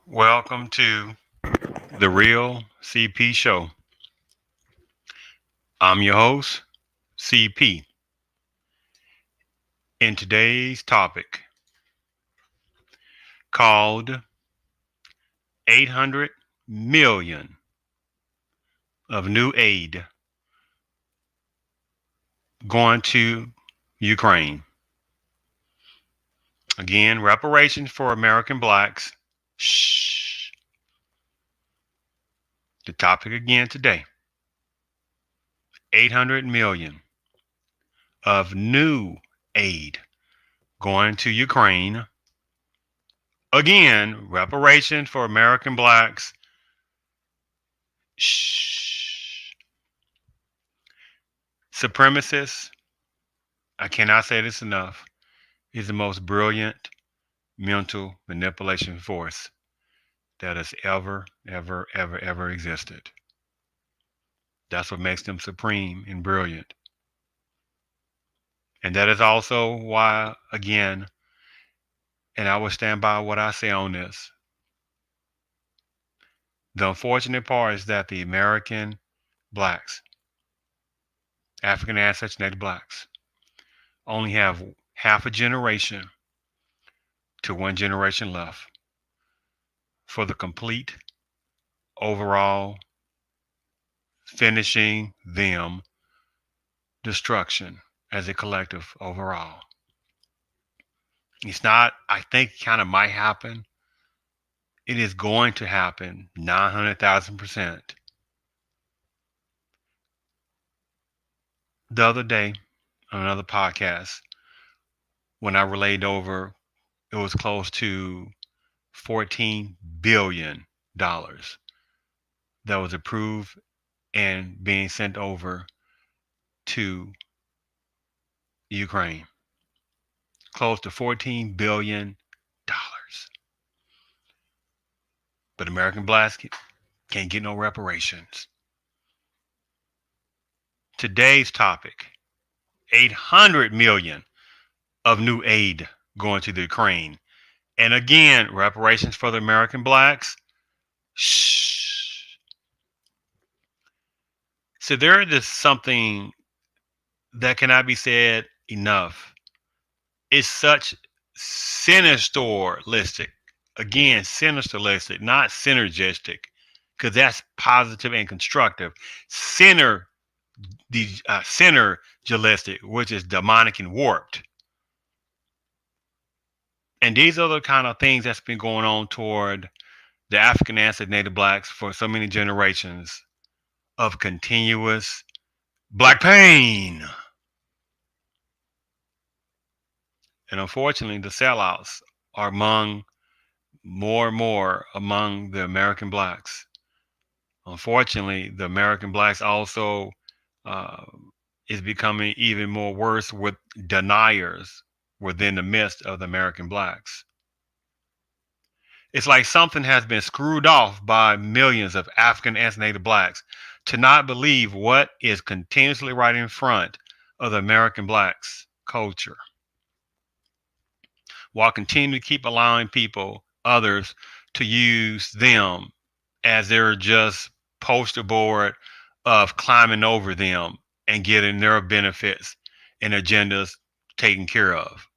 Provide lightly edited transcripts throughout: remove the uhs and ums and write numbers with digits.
Welcome to the Real CP Show. I'm your host, CP. In today's topic called 800 million of new aid going to Ukraine. Again, reparations for American blacks. Shh. The topic again today. 800 million of new aid going to Ukraine. Again, reparations for American blacks. Shh. Supremacists, I cannot say this enough, is the most brilliant mental manipulation force that has ever existed. That's what makes them supreme and brilliant. And that is also why, again, and I will stand by what I say on this. The unfortunate part is that the American blacks, African ancestors, Native blacks, only have half a generation to one generation left for the complete overall finishing them destruction as a collective overall. It's not, I think, kind of might happen. It is going to happen 900,000%. The other day on another podcast, when I relayed over, it was close to $14 billion that was approved and being sent over to Ukraine. Close to $14 billion. But American blacks can't get no reparations. Today's topic, 800 million of new aid going to the Ukraine. And again, reparations for the American blacks. Shh. So there is something that cannot be said enough. It's such sinisteristic. Again, sinisteristic, not synergistic, because that's positive and constructive. Synergistic, which is demonic and warped. And these are the kind of things that's been going on toward the African ancestors, Native blacks for so many generations of continuous black pain. And unfortunately, the sellouts are among more and more among the American blacks. Unfortunately, the American blacks also is becoming even more worse with deniers within the midst of the American blacks. It's like something has been screwed off by millions of African and Native blacks to not believe what is continuously right in front of the American blacks culture, while continuing to keep allowing others, to use them as their just poster board of climbing over them and getting their benefits and agendas taken care of.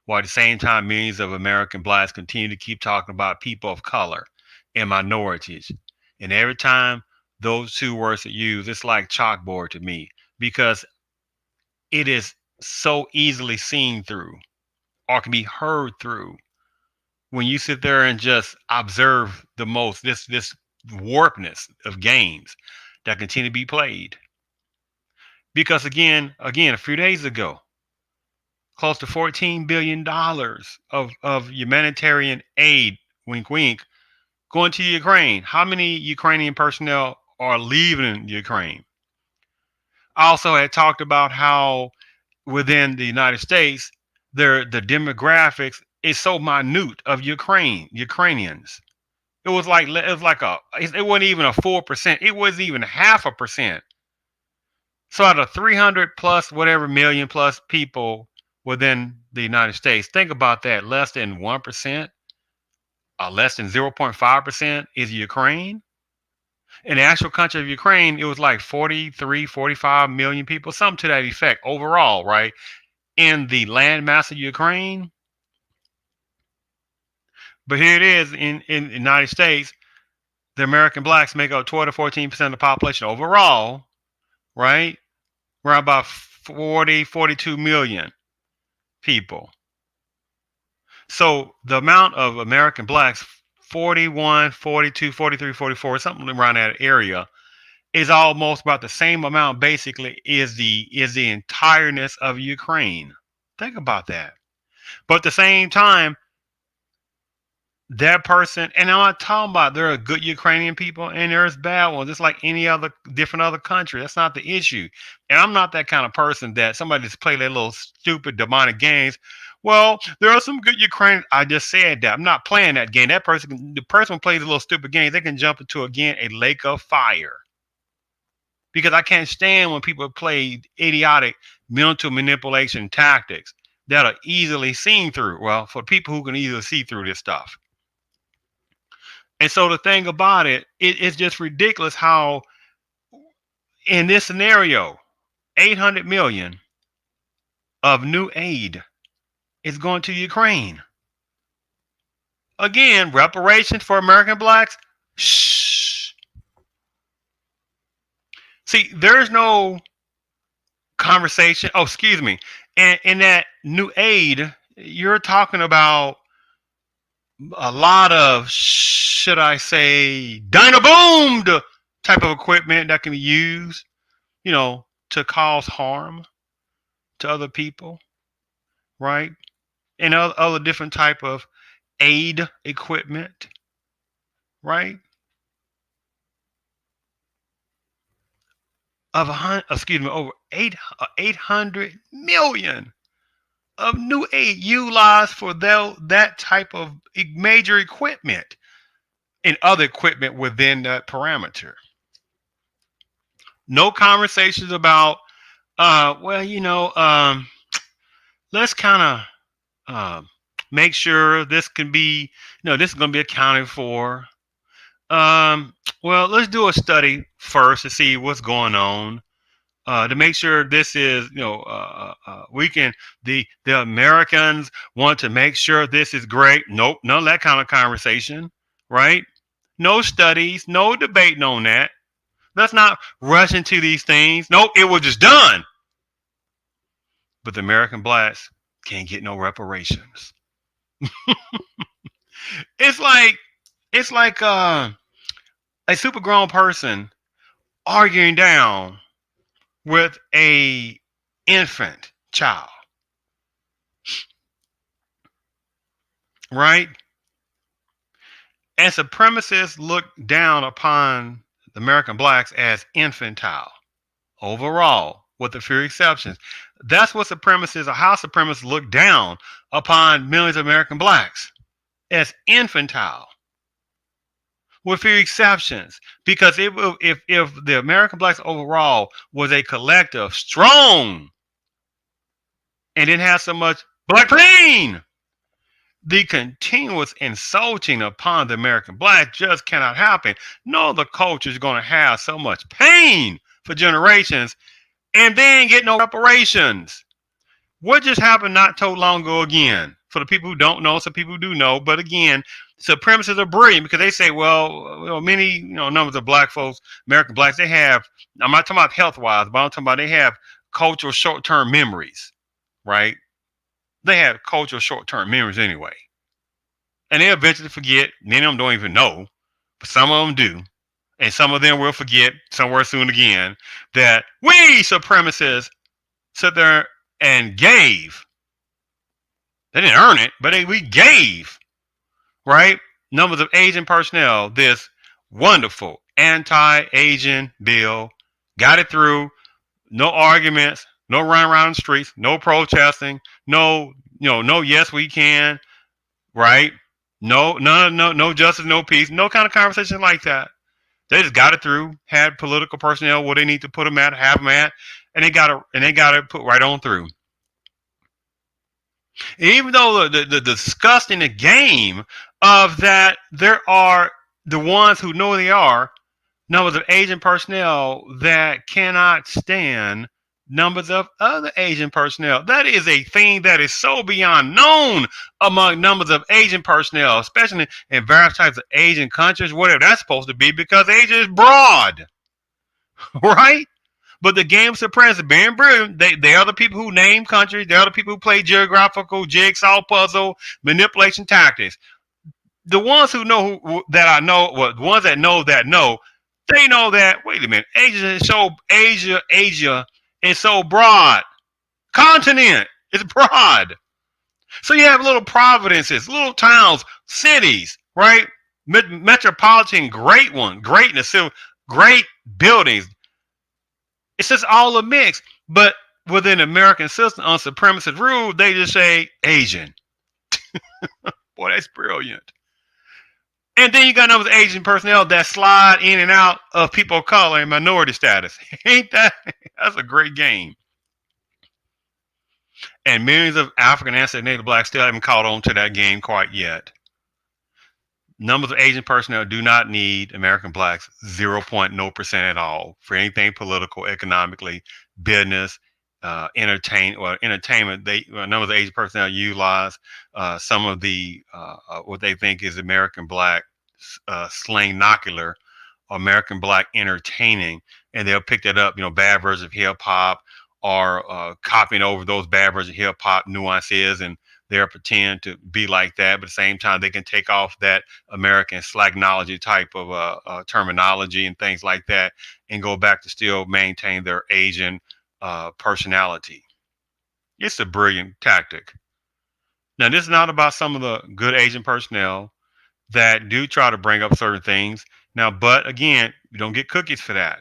While at the same time, millions of American blacks continue to keep talking about people of color and minorities. And every time those two words are used, it's like chalkboard to me, because it is so easily seen through or can be heard through when you sit there and just observe this warpness of games that continue to be played. Because again, a few days ago, close to $14 billion of humanitarian aid, wink, wink, going to Ukraine. How many Ukrainian personnel are leaving Ukraine? I also had talked about how within the United States, the demographics is so minute of Ukrainians. It wasn't even a 4%. It wasn't even half a percent. So out of 300 plus whatever million plus people within the United States, think about that, less than 1% less than 0.5% is Ukraine. In the actual country of Ukraine, it was like 43, 45 million people, something to that effect overall, right? In the landmass of Ukraine. But here it is in the United States, the American blacks make up 12 to 14% of the population overall, right? We're about 40, 42 million people. So the amount of American blacks, 41, 42, 43, 44, something around that area, is almost about the same amount basically is the entireness of Ukraine. Think about that. But at the same time, that person, and I'm not talking about there are good Ukrainian people and there's bad ones. It's like any other different other country. That's not the issue. And I'm not that kind of person that somebody just play their little stupid demonic games. Well, there are some good Ukrainians. I just said that. I'm not playing that game. The person who plays a little stupid games, they can jump into again a lake of fire. Because I can't stand when people play idiotic mental manipulation tactics that are easily seen through. Well, for people who can easily see through this stuff. And so the thing about it's just ridiculous how in this scenario, 800 million of new aid is going to Ukraine. Again, reparations for American blacks. Shh. See, there's no conversation. Oh, excuse me. And in that new aid, you're talking about a lot of, should I say, dynaboomed type of equipment that can be used, to cause harm to other people, right? And other different type of aid equipment, right? Over 800 million of new aid utilized for that type of major equipment and other equipment within that parameter. No conversations about, let's kind of make sure this can be, this is going to be accounted for. Well, let's do a study first to see what's going on. To make sure this is, we can, the Americans want to make sure this is great. Nope, none of that kind of conversation, right? No studies, no debating on that. Let's not rush into these things. Nope, it was just done. But the American blacks can't get no reparations. It's like a super grown person arguing down with a infant child, right? And supremacists look down upon the American blacks as infantile overall, with a few exceptions. That's what supremacists or how supremacists look down upon millions of American blacks as infantile, with few exceptions. Because if the American blacks overall was a collective, strong, and didn't have so much black pain, the continuous insulting upon the American black just cannot happen. No, the culture is going to have so much pain for generations and then get no reparations. What just happened not too long ago again? For the people who don't know, some people who do know, but again, supremacists are brilliant because they say, well, many numbers of black folks, American blacks, they have, I'm not talking about health-wise, but I'm talking about they have cultural short-term memories, right? They have cultural short-term memories anyway. And they eventually forget. Many of them don't even know, but some of them do. And some of them will forget somewhere soon again that we supremacists sit there and gave. They didn't earn it, but we gave, right? Numbers of Asian personnel this wonderful anti-Asian bill. Got it through. No arguments. No running around the streets. No protesting. No yes we can. Right? No justice, no peace. No kind of conversation like that. They just got it through. Had political personnel where they need to put them at, have them at, and they got it put right on through. Even though the disgusting the game of that, there are the ones who know they are numbers of Asian personnel that cannot stand numbers of other Asian personnel. That is a thing that is so beyond known among numbers of Asian personnel, especially in various types of Asian countries, whatever that's supposed to be, because Asia is broad, right? But the game supremacy, being brilliant, they are the people who name countries. They are the people who play geographical jigsaw puzzle manipulation tactics. The ones who know that I know, well, the ones that know, they know that. Wait a minute, Asia is so broad. Continent is broad. So you have little providences, little towns, cities, right? Metropolitan, greatness, so great buildings. It's just all a mix. But within the American system on supremacist rule, they just say Asian. Boy, that's brilliant. And then you got those Asian personnel that slide in and out of people of color and minority status. Ain't that? That's a great game. And millions of African ancestors and Native blacks still haven't caught on to that game quite yet. Numbers of Asian personnel do not need American blacks 0.0% at all for anything political, economically, business, entertainment. Numbers of Asian personnel utilize some of the what they think is American black slang nocular, American black entertaining, and they'll pick that up. Bad versions of hip hop, or copying over those bad versions of hip hop nuances, and they'll pretend to be like that, but at the same time they can take off that American slagnology type of terminology and things like that, and go back to still maintain their Asian personality. It's a brilliant tactic. Now, this is not about some of the good Asian personnel that do try to bring up certain things. Now, but again, you don't get cookies for that.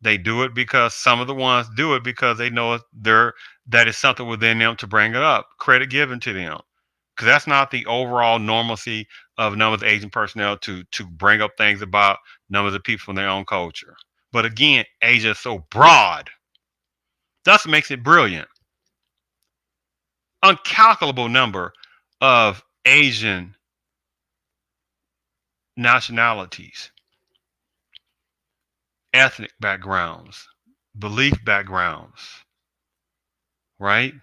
They do it because some of the ones do it because they know that is something within them to bring it up. Credit given to them, because that's not the overall normalcy of numbers of Asian personnel to bring up things about numbers of people from their own culture. But again, Asia is so broad. That's what makes it brilliant. Uncalculable number of Asian nationalities, ethnic backgrounds, belief backgrounds, right?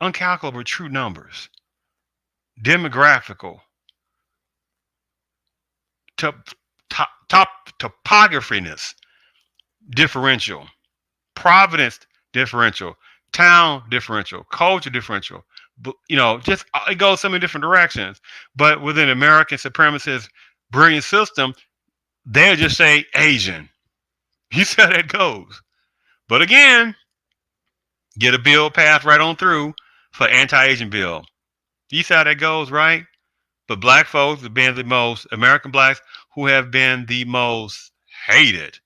Uncalculable true numbers. Demographical, top topographiness, differential, providence differential, town differential, culture differential. Just it goes so many different directions. But within American supremacist brilliant system, they'll just say Asian. You see how that goes. But again, get a bill passed right on through for anti-Asian bill. You see how that goes, right? But black folks have been the most, American blacks who have been the most hated,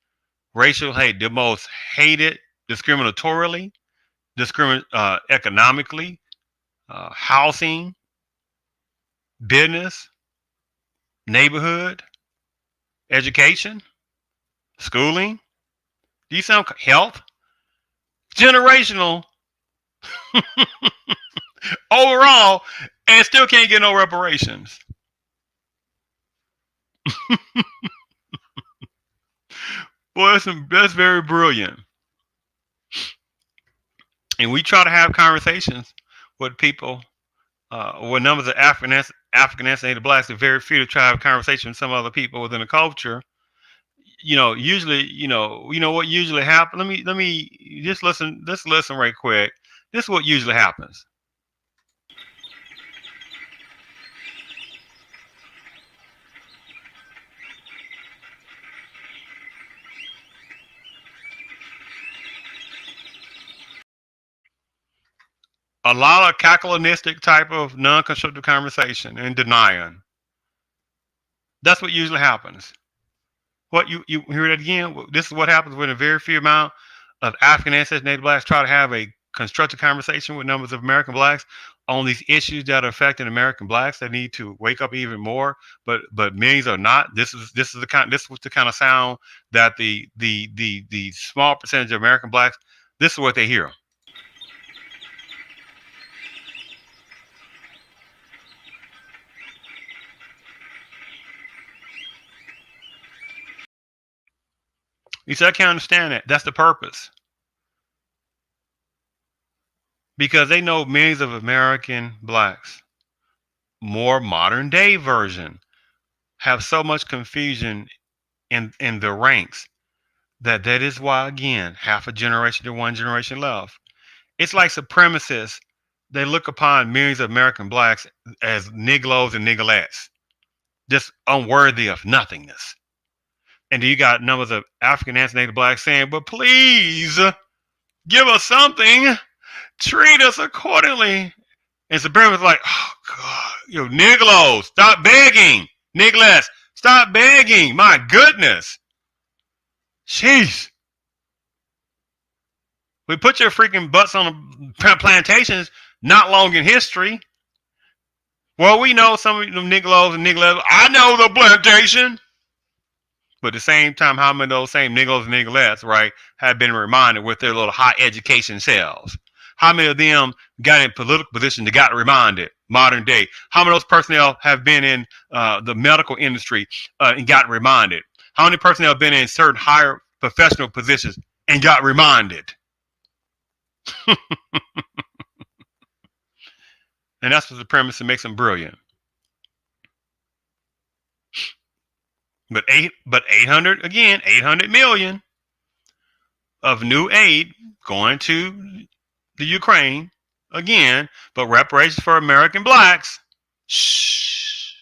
racial hate, the most hated discriminatorily, economically, housing, business, neighborhood, education, schooling, do you sound health, generational, overall, and still can't get no reparations. Boy, that's very brilliant. And we try to have conversations with people, with numbers of African ethnic blacks, are very few to try to have a conversation with some other people within the culture. Usually, what usually happens. Let me just listen. Just listen right quick. This is what usually happens. A lot of calculanistic type of non-constructive conversation and denying. That's what usually happens. What you hear that again? This is what happens when a very few amount of African ancestors, Native blacks try to have a constructive conversation with numbers of American blacks on these issues that are affecting American blacks that need to wake up even more. But millions are not. This was the kind of sound that the small percentage of American blacks. This is what they hear. You say, I can't understand that. That's the purpose. Because they know millions of American blacks, more modern day version, have so much confusion in the ranks that is why, again, half a generation to one generation left. It's like supremacists. They look upon millions of American blacks as niglos and nigglettes, just unworthy of nothingness. And you got numbers of African ethnic blacks saying, but please give us something, treat us accordingly. And supremacists like, oh God, you niglos, stop begging. Nigglettes, stop begging. My goodness. Jeez. We put your freaking butts on plantations not long in history. Well, we know some of them niggeros and niggerettes. I know the plantation. But at the same time, how many of those same niggeros and nigglerettes, right, have been reminded with their little high education selves? How many of them got in political position that got reminded modern day? How many of those personnel have been in the medical industry and got reminded? How many personnel have been in certain higher professional positions and got reminded? And that's what the premise that makes them brilliant. But 800 again, 800 million of new aid going to the Ukraine again, but reparations for American blacks. Shh.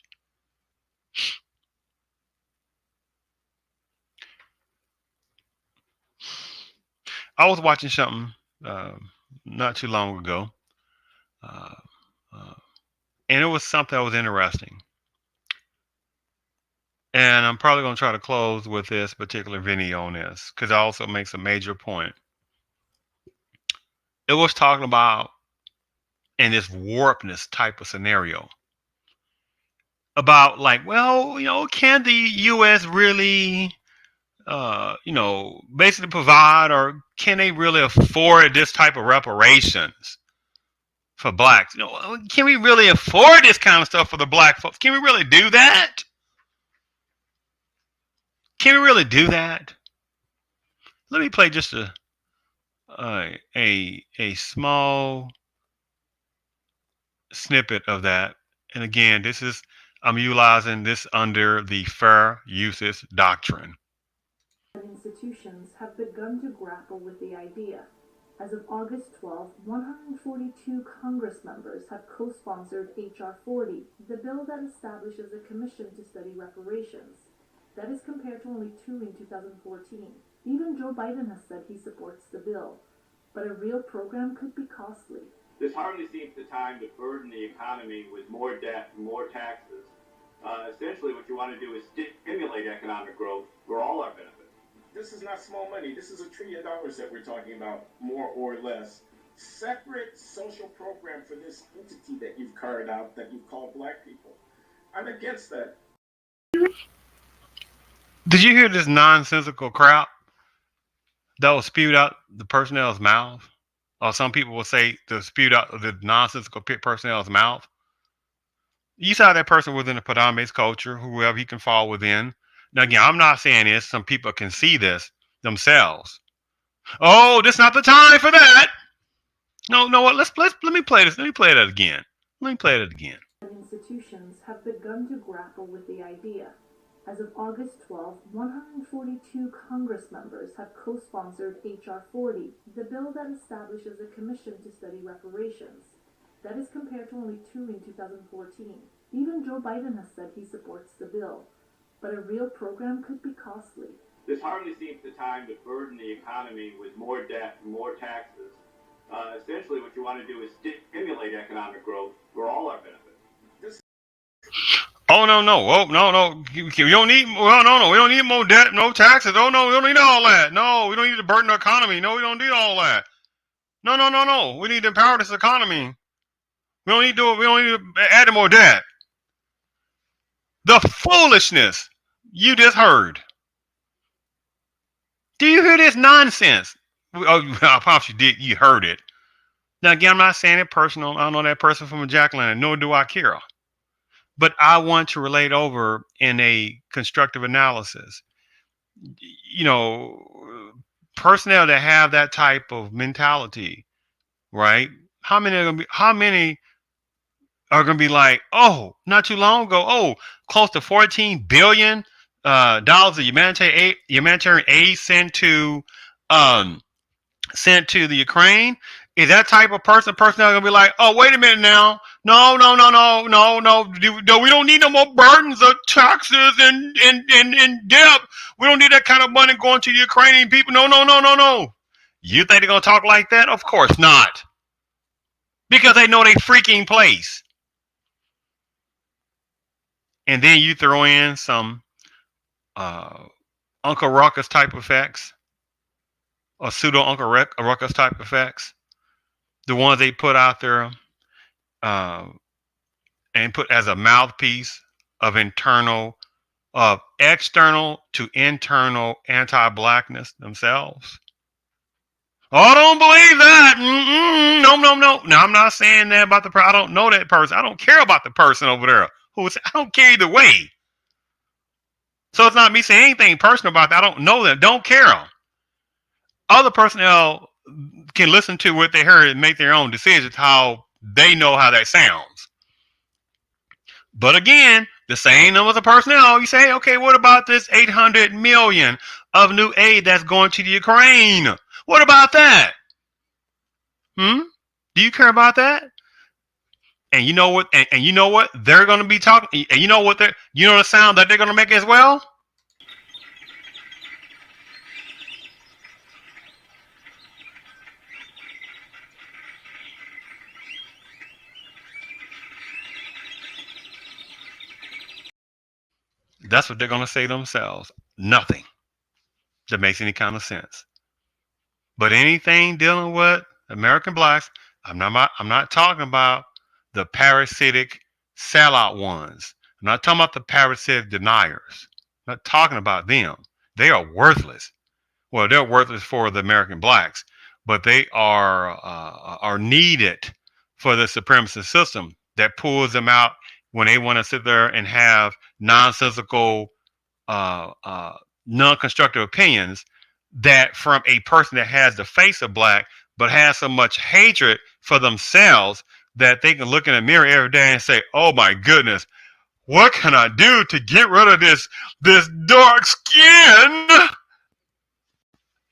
I was watching something not too long ago, uh, and it was something that was interesting. And I'm probably going to try to close with this particular video on this because it also makes a major point. It was talking about in this warpness type of scenario about like, well, can the U.S. really, basically provide, or can they really afford this type of reparations for blacks? Can we really afford this kind of stuff for the black folks? Can we really do that? Can we really do that? Let me play just a small snippet of that. And again, I'm utilizing this under the fair uses doctrine. Institutions have begun to grapple with the idea. As of August 12, 142 Congress members have co-sponsored H.R. 40, the bill that establishes a commission to study reparations. That is compared to only 2 in 2014. Even Joe Biden has said he supports the bill. But a real program could be costly. This hardly seems the time to burden the economy with more debt and more taxes. Essentially, what you want to do is stimulate economic growth for all our benefit. This is not small money. This is $1 trillion that we're talking about, more or less. Separate social program for this entity that you've carved out, that you've called black people. I'm against that. Did you hear this nonsensical crap that was spewed out the personnel's mouth? Or some people will say to spewed out the nonsensical personnel's mouth. You saw that person within the predominant culture, whoever he can fall within. Now again, I'm not saying this. Some people can see this themselves. Oh, this is not the time for that. No, what? Let me play this. Let me play that again. Let me play that again. Institutions have begun to grapple with the idea. As of August 12, 142 Congress members have co-sponsored H.R. 40, the bill that establishes a commission to study reparations. That is compared to only 2 in 2014. Even Joe Biden has said he supports the bill. But a real program could be costly. This hardly seems the time to burden the economy with more debt and more taxes. Essentially, what you want to do is stimulate economic growth for all our benefit. Oh no! Oh no! We don't need. Well, no! We don't need more debt, no taxes. Oh no! We don't need all that. No, we don't need to burden the economy. No, we don't need all that. No! We need to empower this economy. We don't need to add more debt. The foolishness you just heard. Do you hear this nonsense? Oh, I promise you did. You heard it. Now again, I'm not saying it personal. I don't know that person from Jacqueline, nor do I care. But I want to relate over in a constructive analysis. you know, personnel that have that type of mentality, right? How many are gonna be like, oh, not too long ago, oh, close to $14 billion of humanitarian aid um sent to the Ukraine. Is that type of personnel gonna be like, oh, wait a minute now, no, no, no, no, no, no, no, we don't need no more burdens of taxes and debt. We don't need that kind of money going to the Ukrainian people. No, no, no, no, no. You think they're gonna talk like that? Of course not, because they know they freaking place. And then you throw in some uh, Uncle Ruckus type effects or pseudo Uncle Ruckus type effects, the ones they put out there uh, and put as a mouthpiece of external to internal anti-blackness themselves. Oh, I don't believe that. Mm-mm, no, no, no. Now I'm not saying that about the person. I don't know that person. I don't care about the person over there. I don't care either way. So it's not me saying anything personal about that. I don't know them. Don't care them. Other personnel can listen to what they heard and make their own decisions how they know how that sounds. But again, the same numbers of personnel, you say, okay, what about this 800 million of new aid that's going to the Ukraine? What about that? Hmm? Do you care about that? And you know what? And you know what they're going to be talking. And you know what the sound that they're going to make as well. That's what they're going to say themselves. Nothing that makes any kind of sense. But anything dealing with American blacks, I'm not talking about the parasitic sellout ones. I'm not talking about the parasitic deniers. I'm not talking about them. They are worthless. Well, they're worthless for the American blacks, but they are needed for the supremacist system that pulls them out when they want to sit there and have nonsensical uh, uh, non-constructive opinions that from a person that has the face of black but has so much hatred for themselves that they can look in the mirror every day and say, oh my goodness, what can I do to get rid of this dark skin?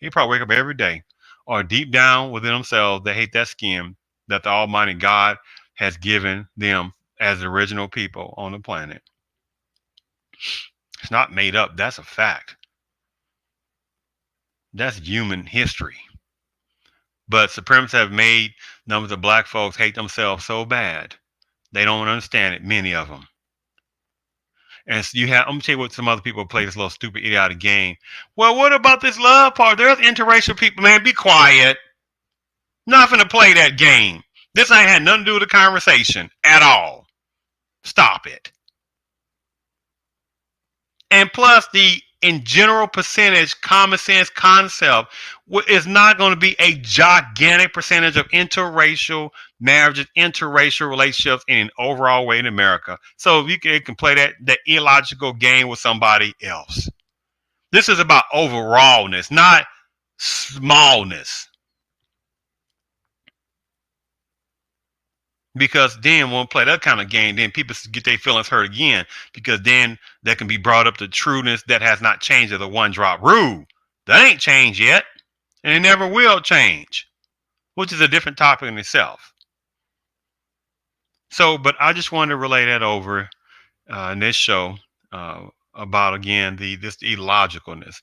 He probably wake up every day or deep down within themselves they hate that skin that the almighty God has given them as the original people on the planet. It's not made up, that's a fact. That's human history. But supremacists have made numbers of black folks hate themselves so bad they don't understand it. Many of them. And so I'm gonna tell you what some other people play this little stupid idiotic game. Well, what about this love part? There's interracial people. Man, be quiet. Nothing to play that game. This ain't had nothing to do with the conversation at all. Stop it. And plus, the in general percentage common sense concept is not going to be a gigantic percentage of interracial marriages, interracial relationships in an overall way in America. So if you can play that illogical game with somebody else. This is about overallness, not smallness. Because then when we play that kind of game, then people get their feelings hurt again. Because then that can be brought up to trueness that has not changed as a one drop rule. That ain't changed yet. And it never will change. Which is a different topic in itself. So, but I just wanted to relay that over in this show about again this illogicalness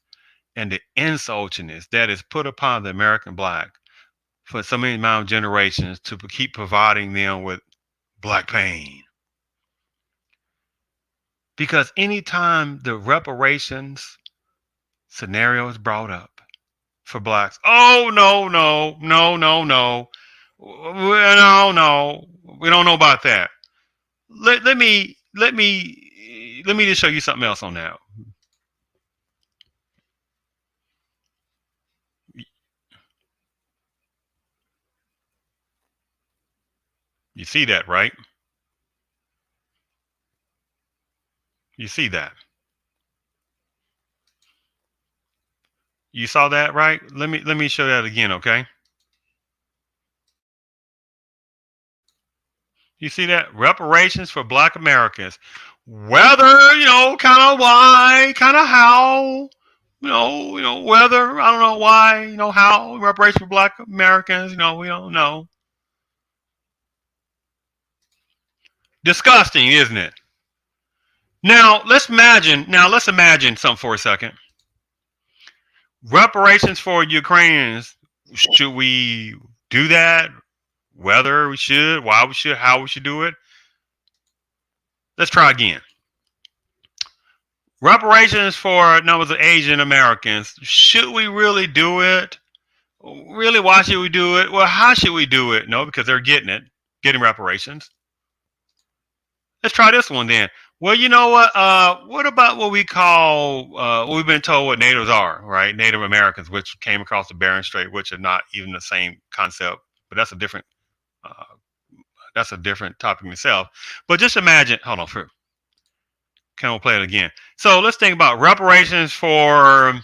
and the insultingness that is put upon the American black for so many amount of generations to keep providing them with black pain. Because anytime the reparations scenario is brought up for blacks, oh no, no, no, no, no, no, no, we don't know about that. Let me just show you something else on that. You see that, right? You see that. You saw that, right? Let me show that again, okay? You see that? Reparations for black Americans. Whether, kind of why, kind of how, whether, I don't know why, how, reparations for black Americans, we don't know. Disgusting, isn't it? Now let's imagine something for a second. Reparations for Ukrainians. Should we do that? Whether we should, why we should, how we should do it? Let's try again. Reparations for numbers of Asian Americans. Should we really do it? Really, why should we do it? Well, how should we do it? No, because they're getting reparations. Let's try this one then. Well, you know what? What about what we call, what we've been told what natives are, right? Native Americans, which came across the Bering Strait, which are not even the same concept, but uh, that's a different topic in itself. But just imagine, hold on, can we play it again? So let's think about reparations for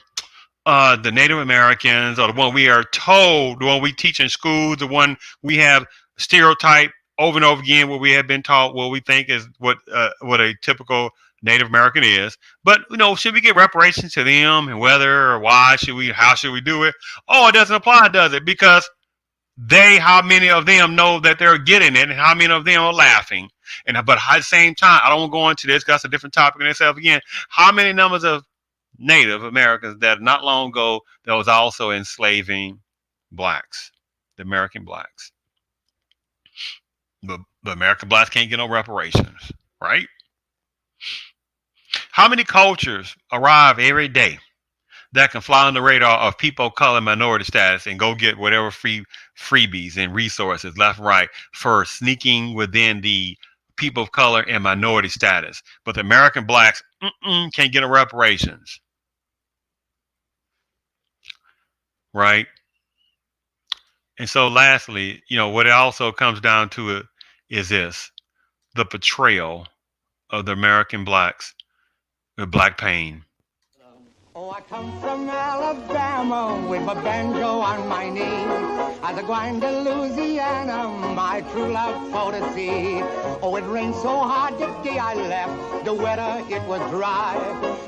the Native Americans, or the one we are told, the one we teach in schools, the one we have stereotype over and over again, what we have been taught, what we think is what a typical Native American is. But should we give reparations to them, and whether or why should we? How should we do it? Oh, it doesn't apply, does it? Because how many of them know that they're getting it, and how many of them are laughing? But at the same time, I don't want to go into this. That's a different topic in itself. Again, how many numbers of Native Americans that not long ago that was also enslaving blacks, the American blacks. But American blacks can't get no reparations, right? How many cultures arrive every day that can fly on the radar of people of color minority status and go get whatever freebies and resources left and right for sneaking within the people of color and minority status? But the American blacks can't get no reparations, right? And so lastly, what it also comes down to is this: the portrayal of the American blacks with black pain. Oh, I come from Alabama with my banjo on my knee. As I going to Louisiana, my true love for to see. Oh, it rained so hard the day I left, the weather it was dry.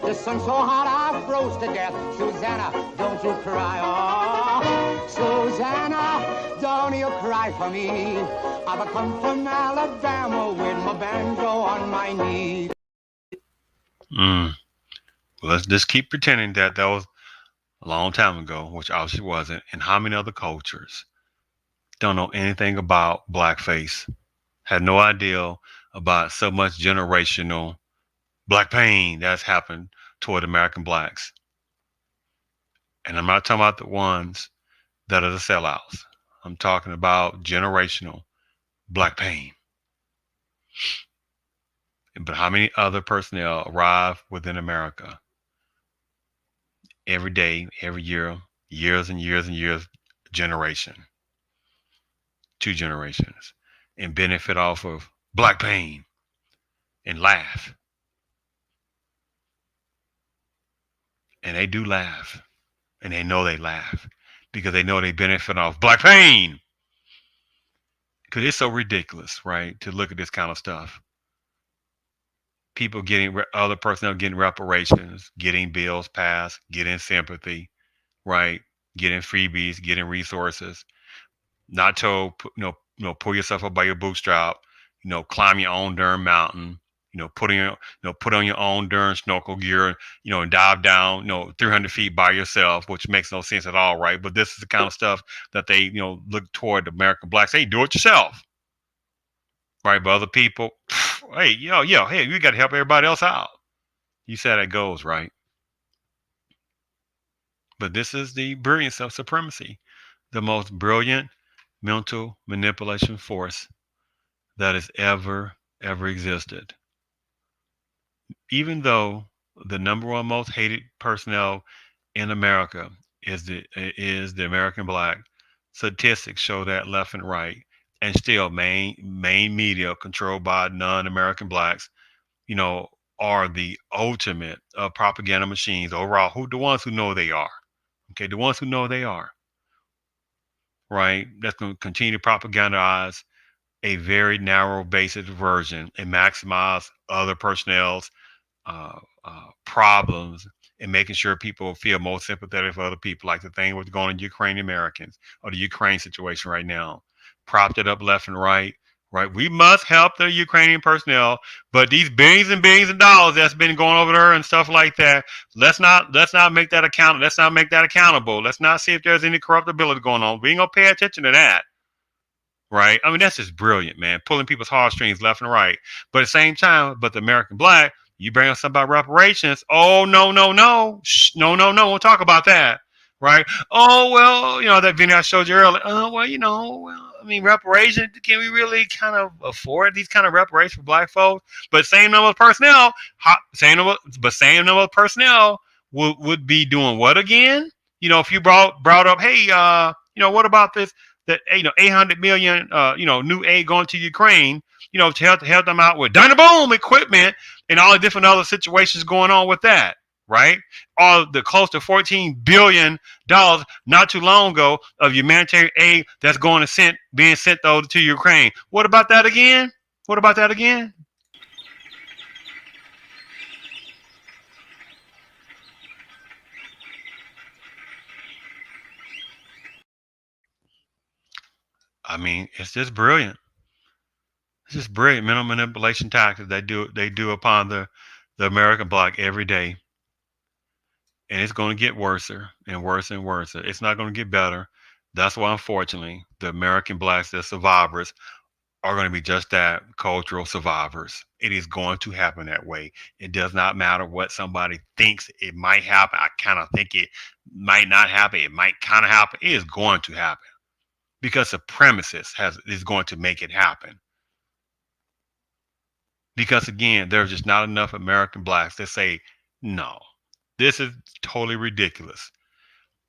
The sun so hot I froze to death. Susanna, don't you cry. Oh, Susanna, don't you cry for me. I've come from Alabama with my banjo on my knee. Let's just keep pretending that was a long time ago, which obviously wasn't. And how many other cultures don't know anything about blackface, had no idea about so much generational black pain that's happened toward American blacks? And I'm not talking about the ones that are the sellouts. I'm talking about generational black pain. But how many other personnel arrive within America every day, every year, years and years and years, generation, 2 generations, and benefit off of black pain and laugh? And they do laugh, and they know they laugh because they know they benefit off black pain. Because it's so ridiculous, right, to look at this kind of stuff. People getting other personnel getting reparations, getting bills passed, getting sympathy, right, getting freebies, getting resources. Not told, pull yourself up by your bootstrap, climb your own darn mountain, put on your own darn snorkel gear, and dive down, 300 feet by yourself, which makes no sense at all, right? But this is the kind of stuff that they, look toward the American blacks. Hey, do it yourself, right? But other people, hey, hey, you got to help everybody else out. You see how that goes, right? But this is the brilliance of supremacy, the most brilliant mental manipulation force that has ever existed. Even though the number one most hated personnel in America is the American black, statistics show that left and right, and still main media controlled by non-American blacks, are the ultimate propaganda machines overall. Who the ones who know they are, Okay, the ones who know they are, right? That's going to continue to propagandize a very narrow basic version and maximize other personnel's problems and making sure people feel more sympathetic for other people, like the thing with going on Ukrainian Americans or the Ukraine situation right now. Propped it up left and right. Right, we must help the Ukrainian personnel, but these billions and billions of dollars that's been going over there and stuff like that, let's not make that account. Let's not make that accountable. Let's not see if there's any corruptibility going on. We ain't gonna pay attention to that, right? I mean, that's just brilliant, man. Pulling people's heartstrings left and right. But at the same time, but the American black, you bring up something about reparations. Oh, no, no, no. Shh, no, no, no. We'll talk about that, right? Oh, well, that video I showed you earlier. Oh, well, I mean, reparations, can we really kind of afford these kind of reparations for black folks? But same number of personnel, same number of personnel would be doing what again? If you brought up, hey, what about this? That 800 million new aid going to Ukraine, to help them out with Dynaboom equipment and all the different other situations going on with that, right? All the close to $14 billion not too long ago of humanitarian aid that's being sent over to Ukraine. What about that again? What about that again? I mean, it's just brilliant. It's just brilliant mental manipulation tactics they do upon the American bloc every day, and it's going to get worse and worse and worse. It's not going to get better. That's why, unfortunately, the American blacks, the survivors, are going to be just that, cultural survivors. It is going to happen that way. It does not matter what somebody thinks it might happen. I kind of think it might not happen. It might kind of happen. It is going to happen because is going to make it happen. Because again, there's just not enough American blacks that say, no, this is totally ridiculous.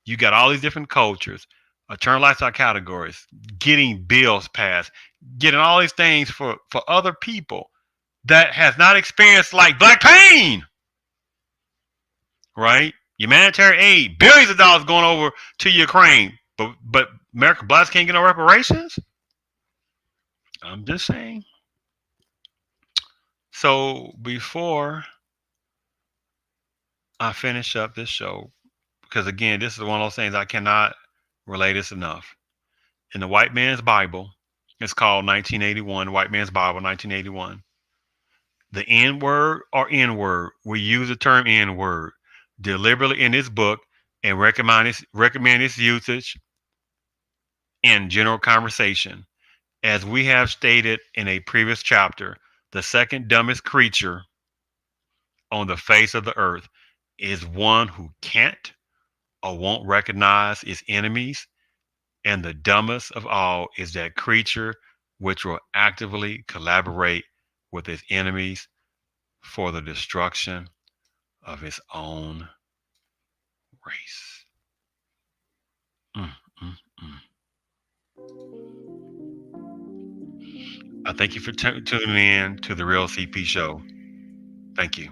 You got all these different cultures, alternative lifestyle categories, getting bills passed, getting all these things for other people that has not experienced like black pain, right? Humanitarian aid, billions of dollars going over to Ukraine, but American blacks can't get no reparations. I'm just saying. So before I finish up this show, because again, this is one of those things I cannot relate this enough. In the white man's Bible, it's called 1981, White Man's Bible, 1981. The N word or N word, we use the term N word deliberately in this book and recommend its usage in general conversation. As we have stated in a previous chapter, the second dumbest creature on the face of the earth is one who can't or won't recognize its enemies, and the dumbest of all is that creature which will actively collaborate with its enemies for the destruction of its own race. Mm, mm, mm. I thank you for tuning in to the Real CP Show. Thank you.